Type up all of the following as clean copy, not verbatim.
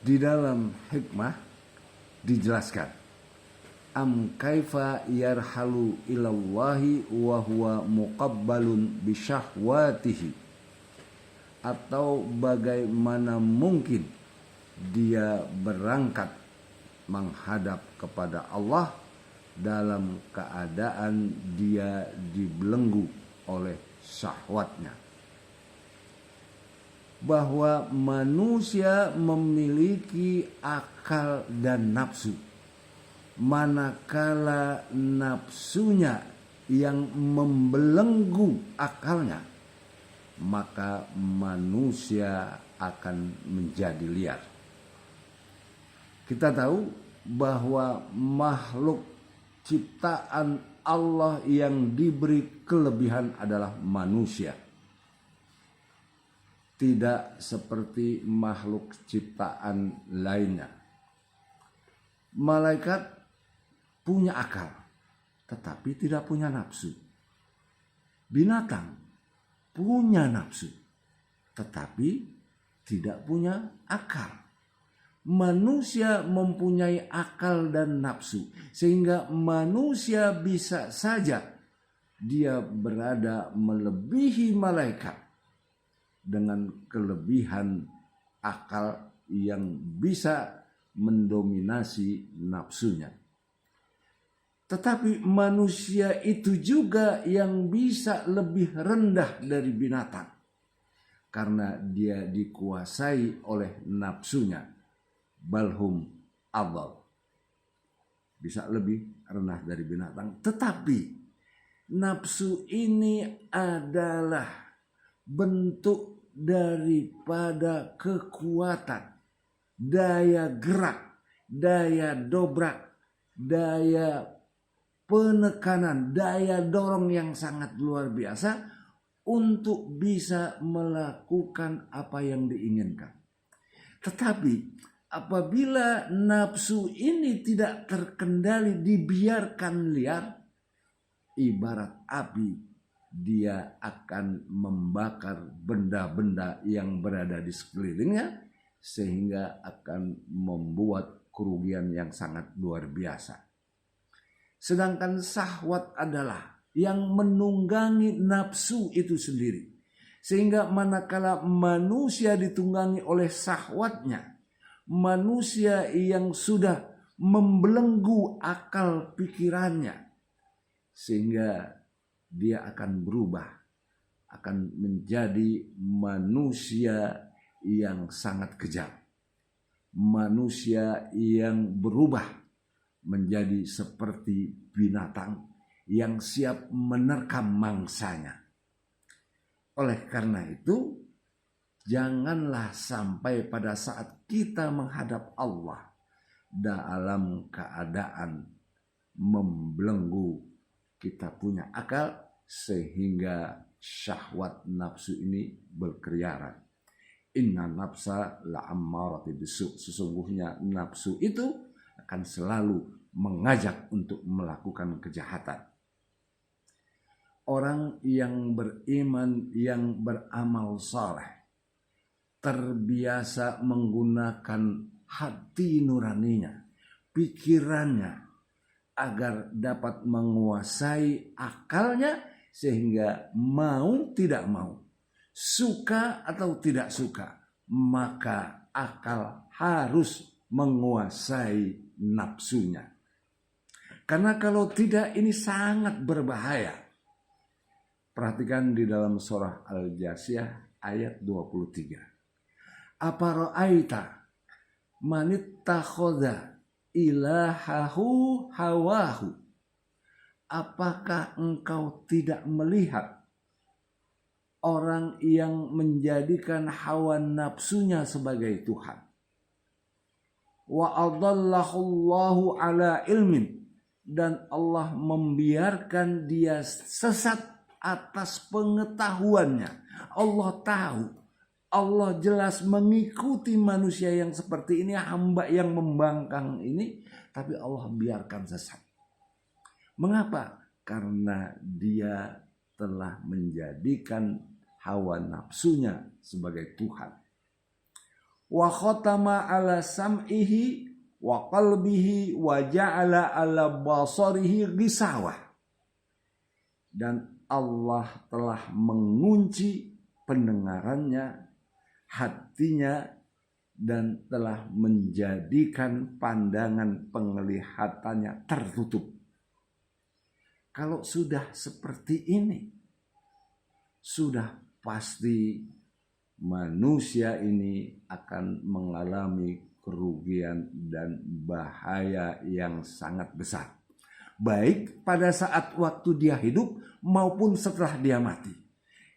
Di dalam hikmah dijelaskan, am kaifa yarhalu ilallahi wa huwa muqabbalun bisyahwatihi, atau bagaimana mungkin dia berangkat menghadap kepada Allah dalam keadaan dia dibelenggu oleh syahwatnya. Bahwa manusia memiliki akal dan nafsu, manakala nafsunya yang membelenggu akalnya, maka manusia akan menjadi liar. Kita tahu bahwa makhluk ciptaan Allah yang diberi kelebihan adalah manusia. Tidak seperti makhluk ciptaan lainnya. Malaikat punya akal, tetapi tidak punya nafsu. Binatang punya nafsu, tetapi tidak punya akal. Manusia mempunyai akal dan nafsu, sehingga manusia bisa saja dia berada melebihi malaikat dengan kelebihan akal yang bisa mendominasi nafsunya. Tetapi manusia itu juga yang bisa lebih rendah dari binatang, karena dia dikuasai oleh nafsunya. Balhum adhal, bisa lebih rendah dari binatang. Tetapi nafsu ini adalah bentuk daripada kekuatan, daya gerak, daya dobrak, daya penekanan, daya dorong yang sangat luar biasa untuk bisa melakukan apa yang diinginkan. Tetapi apabila nafsu ini tidak terkendali, dibiarkan liar, ibarat api, dia akan membakar benda-benda yang berada di sekelilingnya, sehingga akan membuat kerugian yang sangat luar biasa. Sedangkan syahwat adalah yang menunggangi nafsu itu sendiri. Sehingga manakala manusia ditunggangi oleh syahwatnya, manusia yang sudah membelenggu akal pikirannya, sehingga dia akan berubah, akan menjadi manusia yang sangat kejam, manusia yang berubah menjadi seperti binatang yang siap menerkam mangsanya. Oleh karena itu, janganlah sampai pada saat kita menghadap Allah dalam keadaan membelenggu kita punya akal, sehingga syahwat nafsu ini berkeliaran. Inna nafsa la'ammarati bisu'. Sesungguhnya nafsu itu akan selalu mengajak untuk melakukan kejahatan. Orang yang beriman, yang beramal saleh, terbiasa menggunakan hati nuraninya, pikirannya, agar dapat menguasai akalnya, sehingga mau tidak mau, suka atau tidak suka, maka akal harus menguasai nafsunya. Karena kalau tidak, ini sangat berbahaya. Perhatikan di dalam surah Al-Jasiyah ayat 23. Apa ra'aita manittakhadha ilahahu hawahu. Apakah engkau tidak melihat orang yang menjadikan hawa nafsunya sebagai Tuhan? Wa adallahu Allahu ala ilmin, dan Allah membiarkan dia sesat atas pengetahuannya. Allah tahu, Allah jelas mengikuti manusia yang seperti ini, hamba yang membangkang ini, tapi Allah biarkan sesat. Mengapa? Karena dia telah menjadikan hawa nafsunya sebagai Tuhan. wa khatama ala sam'ihi wa qalbihi wa ja'ala ala basarihi ghisawah. Dan Allah telah mengunci pendengarannya, hatinya, dan telah menjadikan pandangan penglihatannya tertutup. Kalau sudah seperti ini, sudah pasti manusia ini akan mengalami kerugian dan bahaya yang sangat besar. Baik pada saat waktu dia hidup maupun setelah dia mati.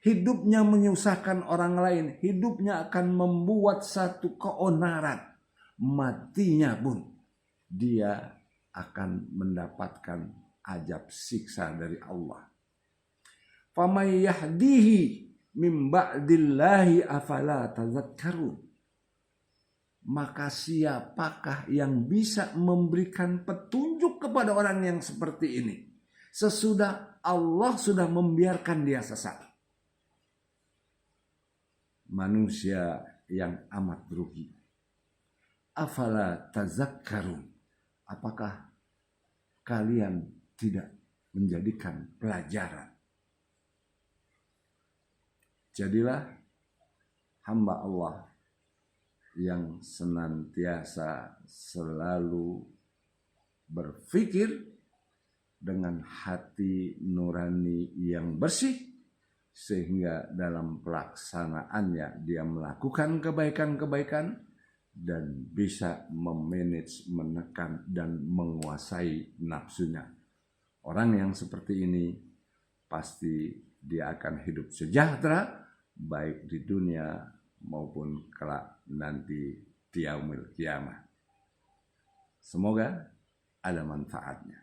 Hidupnya menyusahkan orang lain, hidupnya akan membuat satu keonaran. Matinya pun dia akan mendapatkan azab siksa dari Allah. Faman yahdihi min ba'dillahi afala tazakkarun. Maka siapakah yang bisa memberikan petunjuk kepada orang yang seperti ini sesudah Allah sudah membiarkan dia sesat? Manusia yang amat rugi. Afala tazakkarun. Apakah kalian tidak menjadikan pelajaran? Jadilah hamba Allah yang senantiasa selalu berpikir dengan hati nurani yang bersih, sehingga dalam pelaksanaannya dia melakukan kebaikan-kebaikan dan bisa memanage, menekan, dan menguasai nafsunya. Orang yang seperti ini pasti dia akan hidup sejahtera baik di dunia maupun kelak nanti di yaumil qiyamah. Semoga ada manfaatnya.